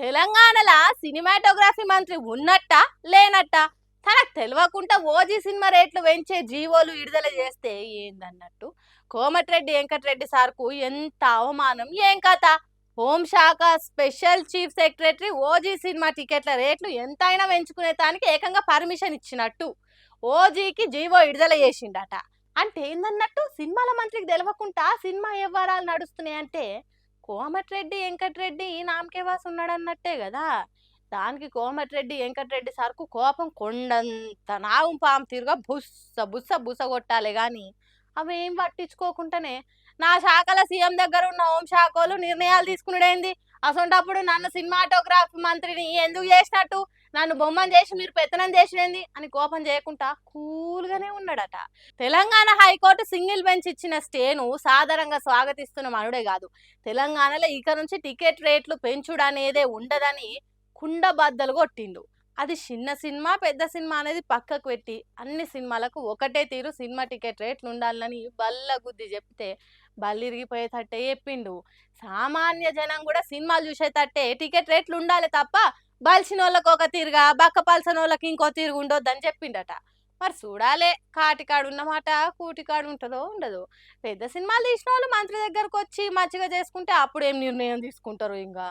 తెలంగాణలో సినిమాటోగ్రఫీ మంత్రి ఉన్నట్ట లేనట్ట తనకు తెలియకుండా ఓజీ సినిమా రేట్లు పెంచే జీవోలు విడుదల చేస్తే ఏందన్నట్టు కోమటిరెడ్డి వెంకటరెడ్డి సార్కు ఎంత అవమానం ఏం కథ. హోంశాఖ special chief secretary OG cinema టికెట్ల రేట్లు ఎంతైనా పెంచుకునే దానికి ఏకంగా పర్మిషన్ ఇచ్చినట్టు ఓజీకి జీవో విడుదల చేసిండట. అంటే ఏందన్నట్టు సినిమాల మంత్రికి తెలియకుండా సినిమా వ్యవహారాలు నడుస్తున్నాయంటే కోమటిరెడ్డి వెంకటరెడ్డి నామకే వాసు ఉన్నాడన్నట్టే కదా. దానికి కోమటిరెడ్డి వెంకటరెడ్డి సార్కు కోపం కొండంత నాగం పాము తీరుగా బుస్స బుస్స బుస కొట్టాలి కానీ అవేం పట్టించుకోకుండానే నా శాఖల సీఎం దగ్గర ఉన్న హోంశాఖలు నిర్ణయాలు తీసుకునేది. అసొంటప్పుడు నన్ను సినిమాటోగ్రాఫీ మంత్రిని ఎందుకు చేసినట్టు, నన్ను బొమ్మను చేసి మీరు పెత్తనం చేసినది అని కోపం చేయకుండా కూల్గానే ఉన్నాడట. తెలంగాణ హైకోర్టు సింగిల్ బెంచ్ ఇచ్చిన స్టేను సాధారణంగా స్వాగతిస్తున్న మనుడే కాదు, తెలంగాణలో ఇక నుంచి టికెట్ రేట్లు పెంచుడు అనేదే ఉండదని కుండబద్దలు కొట్టిండు. అది చిన్న సినిమా పెద్ద సినిమా అనేది పక్కకు పెట్టి అన్ని సినిమాలకు ఒకటే తీరు సినిమా టికెట్ రేట్లు ఉండాలని బల్ల గుద్ది చెప్తే బల్లిరిగిపోయేటట్టే చెప్పిండు. సామాన్య జనం కూడా సినిమాలు చూసేటట్టే టికెట్ రేట్లు ఉండాలి తప్ప బలిసిన వాళ్ళకి ఒక తీరుగా బక్క పలసన వాళ్ళకి ఇంకో తీరుగా ఉండొద్దని చెప్పిండట. మరి చూడాలే కాటికాడు ఉన్నమాట కూటికాడు ఉంటుందో ఉండదో. పెద్ద సినిమాలు తీసిన వాళ్ళు మంత్రి దగ్గరకు వచ్చి మంచిగా చేసుకుంటే అప్పుడు ఏం నిర్ణయం తీసుకుంటారు ఇంకా.